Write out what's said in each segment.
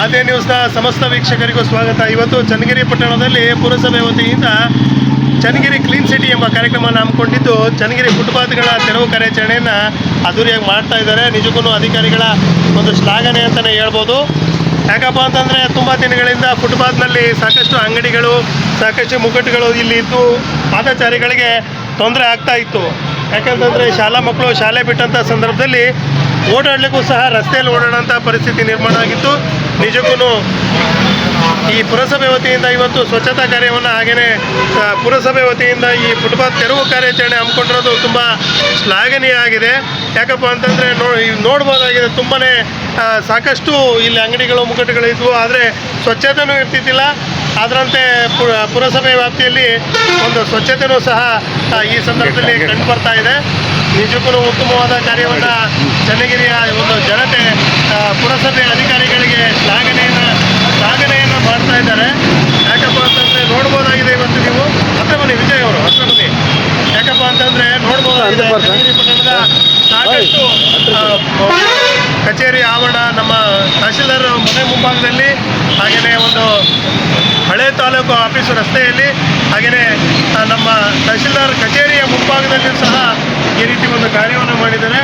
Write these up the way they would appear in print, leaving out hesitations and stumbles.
ಅದೇ ನ್ಯೂಸ್ನ ಸಮಸ್ತ ವೀಕ್ಷಕರಿಗೂ ಸ್ವಾಗತ. ಇವತ್ತು ಚನ್ನಗಿರಿ ಪಟ್ಟಣದಲ್ಲಿ ಪುರಸಭೆ ವತಿಯಿಂದ ಚನ್ನಗಿರಿ ಕ್ಲೀನ್ ಸಿಟಿ ಎಂಬ ಕಾರ್ಯಕ್ರಮವನ್ನು ಹಮ್ಮಿಕೊಂಡಿದ್ದು ಚನ್ನಗಿರಿ ಫುಟ್ಪಾತ್ಗಳ ತೆರವು ಕಾರ್ಯಾಚರಣೆಯನ್ನು ಅದ್ದೂರಿಯಾಗಿ ಮಾಡ್ತಾ ಇದ್ದಾರೆ. ನಿಜಕ್ಕೂ ಅಧಿಕಾರಿಗಳ ಒಂದು ಶ್ಲಾಘನೆ ಅಂತಲೇ ಹೇಳ್ಬೋದು. ಯಾಕಪ್ಪ ಅಂತಂದರೆ ತುಂಬ ದಿನಗಳಿಂದ ಫುಟ್ಪಾತ್ನಲ್ಲಿ ಸಾಕಷ್ಟು ಅಂಗಡಿಗಳು, ಸಾಕಷ್ಟು ಮುಗ್ಗಟ್ಟುಗಳು ಇಲ್ಲಿ ಇದ್ದು ಪಾದಚಾರಿಗಳಿಗೆ ತೊಂದರೆ ಆಗ್ತಾ ಇತ್ತು. ಯಾಕಂತಂದರೆ ಶಾಲಾ ಮಕ್ಕಳು ಶಾಲೆ ಬಿಟ್ಟಂಥ ಸಂದರ್ಭದಲ್ಲಿ ಓಡಾಡಲಿಕ್ಕೂ ಸಹ ರಸ್ತೆಯಲ್ಲಿ ಓಡಾಡೋಂಥ ಪರಿಸ್ಥಿತಿ ನಿರ್ಮಾಣ ಆಗಿತ್ತು. ನಿಜಕ್ಕೂ ಈ ಪುರಸಭೆ ವತಿಯಿಂದ ಇವತ್ತು ಸ್ವಚ್ಛತಾ ಕಾರ್ಯವನ್ನು ಹಾಗೆಯೇ ಪುರಸಭೆ ವತಿಯಿಂದ ಈ ಫುಟ್ಪಾತ್ ತೆರವು ಕಾರ್ಯಾಚರಣೆ ಹಮ್ಮಿಕೊಂಡಿರೋದು ತುಂಬ ಶ್ಲಾಘನೀಯ ಆಗಿದೆ. ಯಾಕಪ್ಪ ಅಂತಂದರೆ ನೋಡ್ಬೋದಾಗಿದೆ ತುಂಬಾ ಸಾಕಷ್ಟು ಇಲ್ಲಿ ಅಂಗಡಿಗಳು ಮುಗ್ಗಟ್ಟುಗಳಿದ್ವು, ಆದರೆ ಸ್ವಚ್ಛತೆಯೂ ಇರ್ತಿದ್ದಿಲ್ಲ. ಅದರಂತೆ ಪುರಸಭೆ ವ್ಯಾಪ್ತಿಯಲ್ಲಿ ಒಂದು ಸ್ವಚ್ಛತೆಯೂ ಸಹ ಈ ಸಂದರ್ಭದಲ್ಲಿ ಕಂಡು ಬರ್ತಾ ಇದೆ. ನಿಜಕ್ಕೂ ಉತ್ತಮವಾದ ಕಾರ್ಯವನ್ನು ಚನ್ನಗಿರಿಯ ಒಂದು ಜನತೆ ಪುರಸಭೆ ಅಧಿಕಾರಿಗಳಿಗೆ ಶ್ಲಾಘನೆಯನ್ನು ಮಾಡ್ತಾ ಇದ್ದಾರೆ. ಯಾಕಪ್ಪ ಅಂತಂದರೆ ನೋಡ್ಬೋದಾಗಿದೆ ಇವತ್ತು ನೀವು ಹತ್ರ ಬನ್ನಿ, ವಿಜಯ್ ಅವರು ಹತ್ರ ಬನ್ನಿ. ಯಾಕಪ್ಪ ಅಂತಂದರೆ ನೋಡ್ಬೋದಾಗಿದೆ ಚನ್ನಗಿರಿ ಪಟ್ಟಣದ ಸಾಕಷ್ಟು ಕಚೇರಿ ಆವರಣ, ನಮ್ಮ ತಹಶೀಲ್ದಾರ್ ಮನೆ ಮುಂಭಾಗದಲ್ಲಿ, ಹಾಗೆಯೇ ಒಂದು ಹಳೆ ತಾಲೂಕು ಆಫೀಸು ರಸ್ತೆಯಲ್ಲಿ, ಹಾಗೆಯೇ ನಮ್ಮ ತಹಶೀಲ್ದಾರ್ ಕಚೇರಿಯ ಮುಂಭಾಗದಲ್ಲಿಯೂ ಸಹ ಈ ರೀತಿ ಒಂದು ಕಾರ್ಯವನ್ನು ಮಾಡಿದ್ದಾರೆ.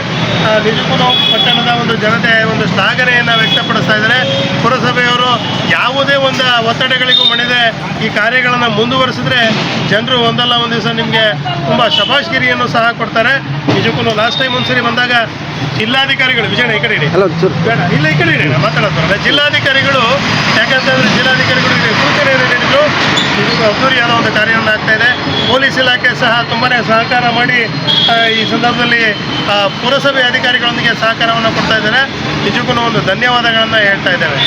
ನಿಜಕ್ಕೂ ಪಟ್ಟಣದ ಒಂದು ಜನತೆ ಒಂದು ಶ್ಲಾಘನೆಯನ್ನು ವ್ಯಕ್ತಪಡಿಸ್ತಾ ಇದ್ದಾರೆ. ಪುರಸಭೆಯವರು ಯಾವುದೇ ಒಂದು ಒತ್ತಡಗಳಿಗೂ ಮಣಿದೆ ಈ ಕಾರ್ಯಗಳನ್ನು ಮುಂದುವರಿಸಿದ್ರೆ ಜನರು ಒಂದಲ್ಲ ಒಂದು ದಿವಸ ನಿಮಗೆ ತುಂಬ ಶಬಾಷ್ಗಿರಿಯನ್ನು ಸಹ ಕೊಡ್ತಾರೆ. ನಿಜಕ್ಕೂ ಲಾಸ್ಟ್ ಟೈಮ್ ಒಂದ್ಸರಿ ಬಂದಾಗ ಜಿಲ್ಲಾಧಿಕಾರಿಗಳು ವಿಜಯಣ್ಣ ಈ ಕಡೆ ಇಡಿ, ಬೇಡ ಇಲ್ಲ ಈ ಕಡೆ ಇಡಿ, ಮಾತಾಡೋದು ಜಿಲ್ಲಾಧಿಕಾರಿಗಳು, ಯಾಕಂತಂದರೆ ಜಿಲ್ಲಾಧಿಕಾರಿಗಳು ಸೂಚನೆಯನ್ನು ನೀಡಿದ್ರು. ಇದು ಅದ್ದೂರಿಯಾದ ಒಂದು ಕಾರ್ಯವನ್ನು ಆಗ್ತಾ ಇದೆ. ಪೊಲೀಸ್ ಇಲಾಖೆ ಸಹ ತುಂಬಾ ಸಹಕಾರ ಮಾಡಿ ಈ ಸಂದರ್ಭದಲ್ಲಿ ಪುರಸಭೆ ಅಧಿಕಾರಿಗಳೊಂದಿಗೆ ಸಹಕಾರವನ್ನು ಕೊಡ್ತಾ ಇದ್ದಾರೆ. ನಿಜಕ್ಕೂ ಒಂದು ಧನ್ಯವಾದಗಳನ್ನು ಹೇಳ್ತಾ ಇದ್ದೇವೆ.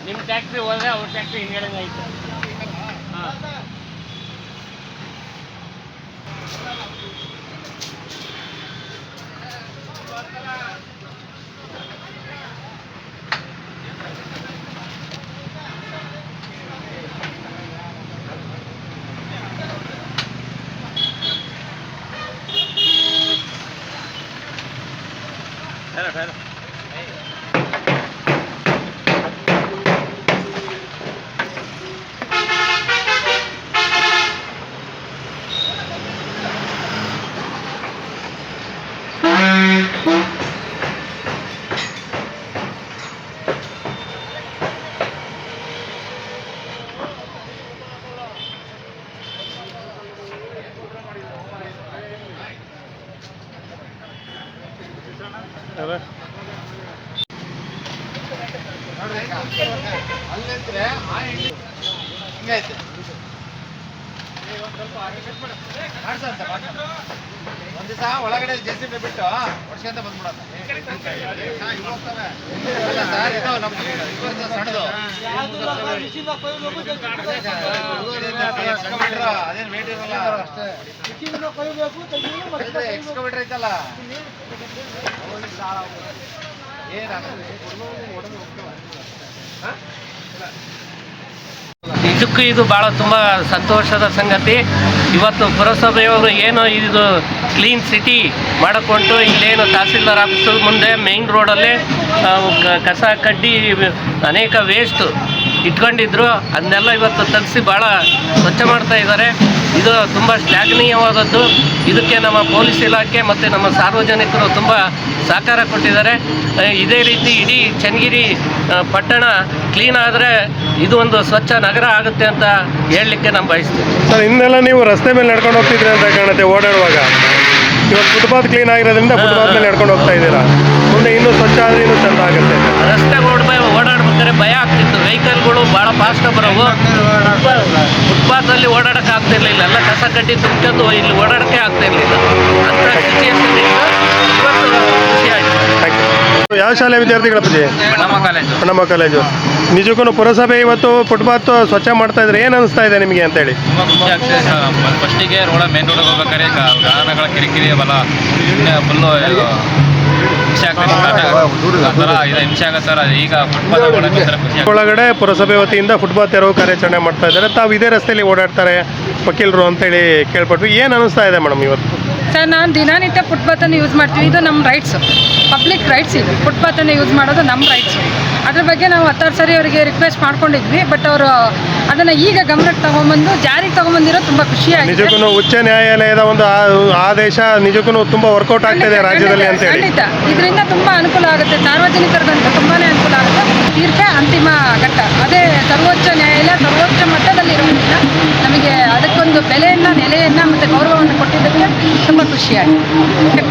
ನಿಮ್ಮ ಟ್ಯಾಕ್ಟ್ರಿ ಹೋದ್ರೆ ಅವ್ರ ಟ್ಯಾಕ್ಟ್ರಿ ಹಿಂಗಡೆ ಆಯ್ತು. ಹಾಂ ಬೇರೆ ಅಲ್ಲಿದ್ರೆ ಹಿಂಗೈತೆ ಒಂದು ದಿವಸ ಒಳಗಡೆ JCB ಬಿಟ್ಟು ಹೊಡ್ಸ್ಕೊಂತ ಬಂದ್ಬಿಡೋದು. ಸರ್ ಇದು ನಮ್ಮ ಸಣ್ಣದು ಅದೇನು ವೇಟ್ ಇರಲ್ಲ, ಎಕ್ಸ್ಕವೇಟರ್ ಐತಲ್ಲ ನಿಜಕ್ಕೂ ಇದು ಭಾಳ ತುಂಬ ಸಂತೋಷದ ಸಂಗತಿ. ಇವತ್ತು ಪುರಸಭೆಯವರು ಏನು ಇದು ಕ್ಲೀನ್ ಸಿಟಿ ಮಾಡಿಕೊಂಡು ಇಲ್ಲೇನು ತಹಸೀಲ್ದಾರ್ ಆಫೀಸ್ ಮುಂದೆ ಮೇಯ್ನ್ ರೋಡಲ್ಲೇ ಕಸ ಕಡ್ಡಿ ಅನೇಕ ವೇಸ್ಟ್ ಇಟ್ಕೊಂಡಿದ್ರು, ಅದನ್ನೆಲ್ಲ ಇವತ್ತು ತೆಗೆಸಿ ಭಾಳ ಸ್ವಚ್ಛ ಮಾಡ್ತಾ ಇದ್ದಾರೆ. ಇದು ತುಂಬ ಶ್ಲಾಘನೀಯವಾದದ್ದು. ಇದಕ್ಕೆ ನಮ್ಮ ಪೊಲೀಸ್ ಇಲಾಖೆ ಮತ್ತು ನಮ್ಮ ಸಾರ್ವಜನಿಕರು ತುಂಬ ಸಹಕಾರ ಕೊಟ್ಟಿದ್ದಾರೆ. ಇದೇ ರೀತಿ ಇಡೀ ಚನ್ನಗಿರಿ ಪಟ್ಟಣ ಕ್ಲೀನ್ ಆದರೆ ಇದು ಒಂದು ಸ್ವಚ್ಛ ನಗರ ಆಗುತ್ತೆ ಅಂತ ಹೇಳಲಿಕ್ಕೆ ನಾನು ಬಯಸ್ತೀನಿ. ಸರ್, ಇನ್ನೆಲ್ಲ ನೀವು ರಸ್ತೆ ಮೇಲೆ ನಡ್ಕೊಂಡು ಹೋಗ್ತಿದ್ರಿ ಅಂತ ಕಾಣುತ್ತೆ ಓಡಾಡುವಾಗ. ಇವತ್ತು ಫುಟ್ಪಾತ್ ಕ್ಲೀನ್ ಆಗಿರೋದ್ರಿಂದ ಫುಟ್ಪಾತ್ ಮೇಲೆ ನಡ್ಕೊಂಡು ಹೋಗ್ತಾ ಇದ್ದೀರಾ. ಮುಂದೆ ಇನ್ನೂ ಸ್ವಚ್ಛ ಆದರೆ ಇನ್ನೂ ಚೆಂದ ಆಗುತ್ತೆ. ರಸ್ತೆ ರಸ್ತೆಯಲ್ಲಿ ಓಡಾಡಕ್ಕೆ ಆಗ್ತಿರ್ಲಿಲ್ಲ, ಎಲ್ಲ ಕಸ ಕಡ್ಡಿ ತುಂಬಿಕೊಂಡು ಇಲ್ಲಿ ಓಡಾಡಕ್ಕೆ ಆಗ್ತಿರ್ಲಿಲ್ಲ. ಅಂಥ ಸಿಚುಯೇಷನ್ ಇವತ್ತು ಖುಷಿ ಆಯಿತು. ಯಾವ ಶಾಲೆ ವಿದ್ಯಾರ್ಥಿಗಳಪ್ಪಾಜಿ? ಬಣ್ಣಮ್ಮ ಕಾಲೇಜು. ನಿಜಕ್ಕೂ ಪುರಸಭೆ ಇವತ್ತು ಫುಟ್ಪಾತ್ ಸ್ವಚ್ಛ ಮಾಡ್ತಾ ಇದ್ರೆ ಏನು ಅನಿಸ್ತಾ ಇದೆ ನಿಮಗೆ ಅಂತೇಳಿ? ತುಂಬ ಖುಷಿ ಆಗ್ತಿದೆ ಸರ್. ಫಸ್ಟಿಗೆ ಮೇನ್ ರೋಡ್ ಹೋಗ್ಬೇಕಾದ್ರೆ ವಾಹನಗಳ ಕಿರಿಕಿರಿ ಬಲ ಫುಲ್ಲು ಹಿಂಸೆ ಆಗ್ತದೆ, ಹಿಂಸೆ ಆಗುತ್ತೆ ಸರ್. ಈಗ ಫುಟ್ಪಾತ್ ಖುಷಿ. ಒಳಗಡೆ ಪುರಸಭೆ ವತಿಯಿಂದ ಫುಟ್ಪಾತ್ ತೆರವು ಕಾರ್ಯಾಚರಣೆ ಮಾಡ್ತಾ ಇದ್ದಾರೆ. ತಾವು ಇದೇ ರಸ್ತೆಯಲ್ಲಿ ಓಡಾಡ್ತಾರೆ ವಕೀಲರು ಅಂತೇಳಿ ಕೇಳ್ಪಟ್ವಿ. ಏನು ಅನಿಸ್ತಾ ಇದೆ ಮೇಡಮ್ ಇವತ್ತು? ಸರ್, ನಾನು ದಿನನಿತ್ಯ ಫುಟ್ಪಾತನ್ನು ಯೂಸ್ ಮಾಡ್ತೀವಿ. ಇದು ನಮ್ಮ ರೈಟ್ಸು, ಪಬ್ಲಿಕ್ ರೈಟ್ಸ್. ಇದು ಫುಟ್ಪಾತನ್ನು ಯೂಸ್ ಮಾಡೋದು ನಮ್ಮ ರೈಟ್ಸು. ಅದ್ರ ಬಗ್ಗೆ ನಾವು 10 ಸರಿ ಅವರಿಗೆ ರಿಕ್ವೆಸ್ಟ್ ಮಾಡ್ಕೊಂಡಿದ್ವಿ. ಬಟ್ ಅವರು ಅದನ್ನು ಈಗ ಗಮನಕ್ಕೆ ತಗೊಂಬಂದು ಜಾರಿಗೆ ತಗೊಂಬಂದಿರೋ ತುಂಬ ಖುಷಿಯಾಗಿದೆ. ನಿಜಕ್ಕೂ ಉಚ್ಚ ನ್ಯಾಯಾಲಯದ ಒಂದು ಆದೇಶ ನಿಜಕ್ಕೂ ತುಂಬ ವರ್ಕೌಟ್ ಆಗ್ತಿದೆ ರಾಜ್ಯದಲ್ಲಿ ಅಂತ ಹೇಳಿ. ಖಂಡಿತ ಇದರಿಂದ ತುಂಬ ಅನುಕೂಲ ಆಗುತ್ತೆ, ಸಾರ್ವಜನಿಕರಿಗಂತೂ ತುಂಬಾ ಅನುಕೂಲ ಆಗುತ್ತೆ. ತೀರ್ಪೇ ಅಂತಿಮ ಘಟ್ಟ, ಅದೇ ಸರ್ವೋಚ್ಚ ನ್ಯಾಯಾಲಯ ಸರ್ವೋಚ್ಚ ಮಟ್ಟದಲ್ಲಿರೋದ್ರಿಂದ ನಮಗೆ ಅದಕ್ಕೊಂದು ಬೆಲೆಯನ್ನು, ನೆಲೆಯನ್ನು ಮತ್ತು ಗೌರವವನ್ನು ಕೊಟ್ಟಿದ್ದಕ್ಕೆ ತುಂಬ ಖುಷಿಯಾಗಿದೆ.